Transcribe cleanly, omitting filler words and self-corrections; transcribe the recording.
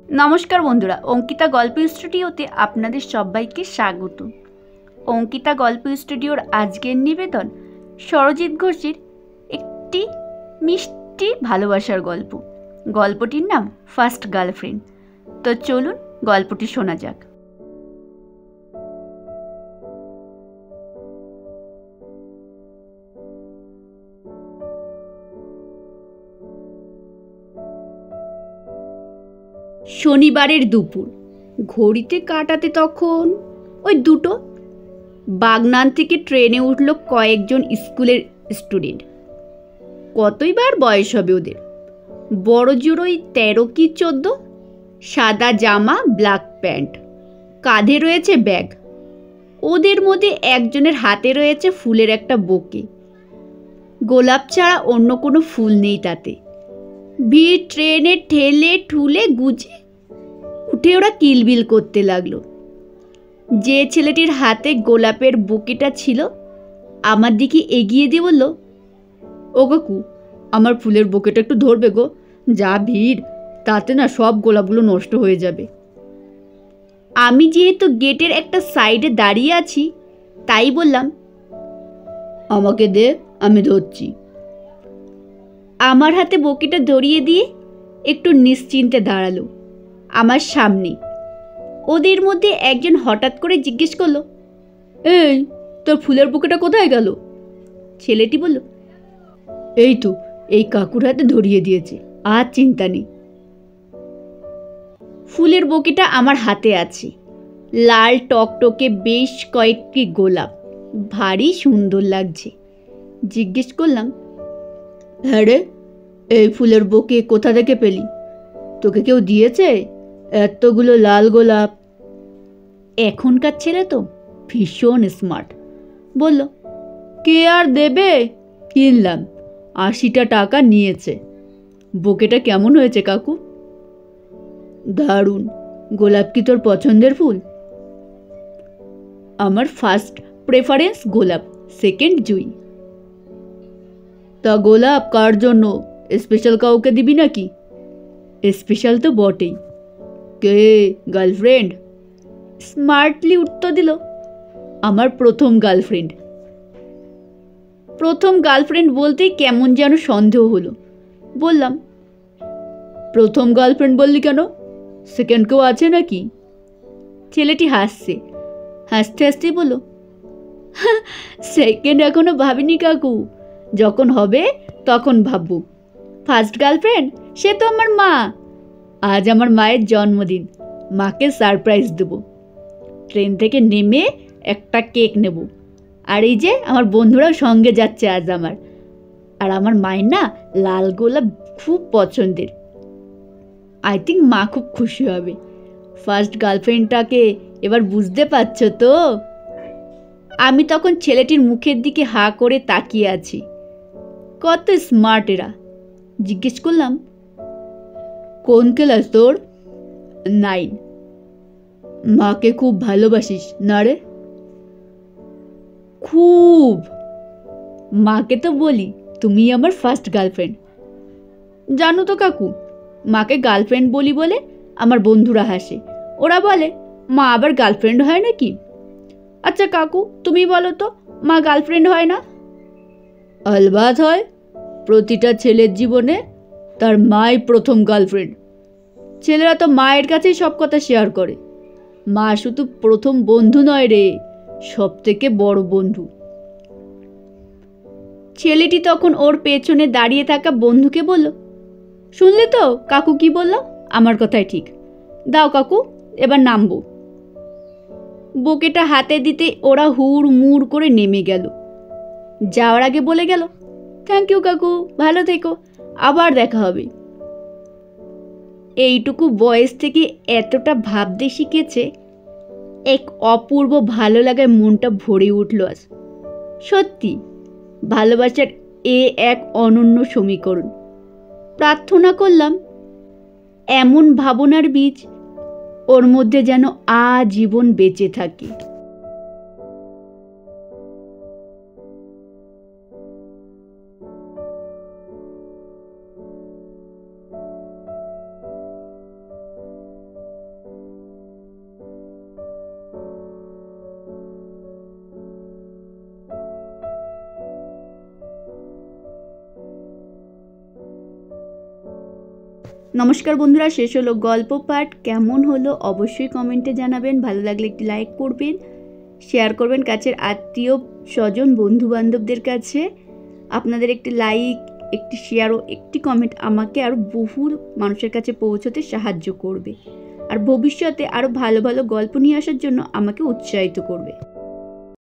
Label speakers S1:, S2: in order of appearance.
S1: নমস্কার বন্ধুরা, অঙ্কিতা গল্প স্টুডিওতে আপনাদের সবাইকে স্বাগত। অঙ্কিতা গল্প স্টুডিওর আজকের নিবেদন সরজিৎ ঘোষের একটি মিষ্টি ভালোবাসার গল্প। গল্পটির নাম ফার্স্ট গার্লফ্রেন্ড। তো চলুন গল্পটি শোনা যাক। শনিবারের দুপুর, ঘড়িতে কাটাতে তখন ওই দুটো। বাগনান থেকে ট্রেনে উঠল কয়েকজন স্কুলের স্টুডেন্ট। কতইবার বয়স হবে ওদের, বড় জোড়ই 13 কি 14। সাদা জামা, ব্ল্যাক প্যান্ট, কাঁধে রয়েছে ব্যাগ। ওদের মধ্যে একজনের হাতে রয়েছে ফুলের একটা বোকে। গোলাপ ছাড়া অন্য কোনো ফুল নেই তাতে। ভিড় ট্রেনে ঠেলে ঠুলে গুজে উঠে ওরা কিলবিল করতে লাগলো। যে ছেলেটির হাতে গোলাপের বুকেটা ছিল আমার দিকে এগিয়ে দিয়ে বলল, ও কাকু, আমার ফুলের বুকেটা একটু ধরবে গো, যা ভিড়, তাতে না সব গোলাপগুলো নষ্ট হয়ে যাবে। আমি যেহেতু গেটের একটা সাইডে দাঁড়িয়ে আছি তাই বললাম, আমাকে দে, আমি ধরছি। আমার হাতে বকেটা ধরিয়ে দিয়ে একটু নিশ্চিন্তে দাঁড়ালো আমার সামনে। ওদের মধ্যে একজন হঠাৎ করে জিজ্ঞেস করলো, এই তোর ফুলের বুকেটা কোথায় গেল? ছেলেটি বলল, এই তো, এই কাকুর হাতে ধরিয়ে দিয়েছে, আর চিন্তা নেই। ফুলের বুকেটা আমার হাতে আছে, লাল টকটকে বেশ কয়েকটি গোলাপ, ভারী সুন্দর লাগছে। জিজ্ঞেস করলাম, হ্যাঁ রে, এই ফুলের বুকে কোথা থেকে পেলি? তোকে কেউ দিয়েছে এতগুলো লাল গোলাপ? এখনকার ছেলে তো ভীষণ স্মার্ট, বলল, কে আর দেবে, কিনলাম, 80টা টাকা নিয়েছে। বুকেটা কেমন হয়েছে কাকু? দারুণ। গোলাপ কি তোর পছন্দের ফুল? আমার ফার্স্ট প্রেফারেন্স গোলাপ, সেকেন্ড জুঁই। তা গোলাপ কার জন্য, স্পেশাল কাউকে দিবি নাকি? স্পেশাল তো বটেই। কে, গার্লফ্রেন্ড? স্মার্টলি উত্তর দিল, আমার প্রথম গার্লফ্রেন্ড। প্রথম গার্লফ্রেন্ড বলতেই কেমন যেন সন্দেহ হলো। বললাম, প্রথম গার্লফ্রেন্ড বললি কেন, সেকেন্ড কেউ আছে নাকি? ছেলেটি হাসছে, হাসতে হাসতেই বলল, সেকেন্ড এখনো ভাবিনি কাকু, যখন হবে তখন ভাববো। ফার্স্ট গার্লফ্রেন্ড সে তো আমার মা। আজ আমার মায়ের জন্মদিন, মাকে সারপ্রাইজ দেব। ট্রেন থেকে নেমে একটা কেক নেব, আর এই যে আমার বন্ধুরাও সঙ্গে যাচ্ছে আজ আমার। আর আমার মায়ের না লাল গোলাপ খুব পছন্দের। আই থিঙ্ক মা খুব খুশি হবে। ফার্স্ট গার্লফ্রেন্ডটাকে এবার বুঝতে পারছো তো? আমি তখন ছেলেটির মুখের দিকে হা করে তাকিয়ে আছি। কত স্মার্ট এরা। জিজ্ঞেস করলাম, কোন ক্লাস তোর? 9। মাকে খুব ভালোবাসিস না রে? খুব। মাকে তো বলি তুমি আমার ফার্স্ট গার্লফ্রেন্ড। জানো তো কাকু, মাকে গার্লফ্রেন্ড বলি বলে আমার বন্ধুরা হাসে। ওরা বলে, মা আবার গার্লফ্রেন্ড হয় নাকি? আচ্ছা কাকু, তুমি বলো তো, মা গার্লফ্রেন্ড হয় না? আলবাত হয়। প্রতিটা ছেলের জীবনে তার মাই প্রথম গার্লফ্রেন্ড। ছেলেরা তো মায়ের কাছেই সব কথা শেয়ার করে। মা শুধু প্রথম বন্ধু নয় রে, সব থেকে বড় বন্ধু। ছেলেটি তখন ওর পেছনে দাঁড়িয়ে থাকা বন্ধুকে বলল, শুনলে তো কাকু কি বলল? আমার কথাই ঠিক। দাও কাকু, এবার নামবো। বুকেটা হাতে দিতে ওরা হুড় মুড় করে নেমে গেল। যাওয়ার আগে বলে গেল, থ্যাংক ইউ কাকু, ভালো থেকো, আবার দেখা হবে। এইটুকু বয়স থেকে এতটা ভাবতে শিখেছে, এক অপূর্ব ভালো লাগায় মনটা ভরে উঠল আজ। সত্যি ভালোবাসার এ এক অনন্য সমীকরণ। প্রার্থনা করলাম এমন ভাবনার বীজ ওর মধ্যে যেন আজীবন বেঁচে থাকে। নমস্কার বন্ধুরা, শেষ হলো গল্প পাঠ। কেমন হলো অবশ্যই কমেন্টে জানাবেন। ভালো লাগলে একটি লাইক করবেন, শেয়ার করবেন কাছের আত্মীয় স্বজন বন্ধুবান্ধবদের কাছে। আপনাদের একটি লাইক, একটি শেয়ার ও একটি কমেন্ট আমাকে আরও বহু মানুষের কাছে পৌঁছতে সাহায্য করবে, আর ভবিষ্যতে আরও ভালো ভালো গল্প নিয়ে আসার জন্য আমাকে উৎসাহিত করবে।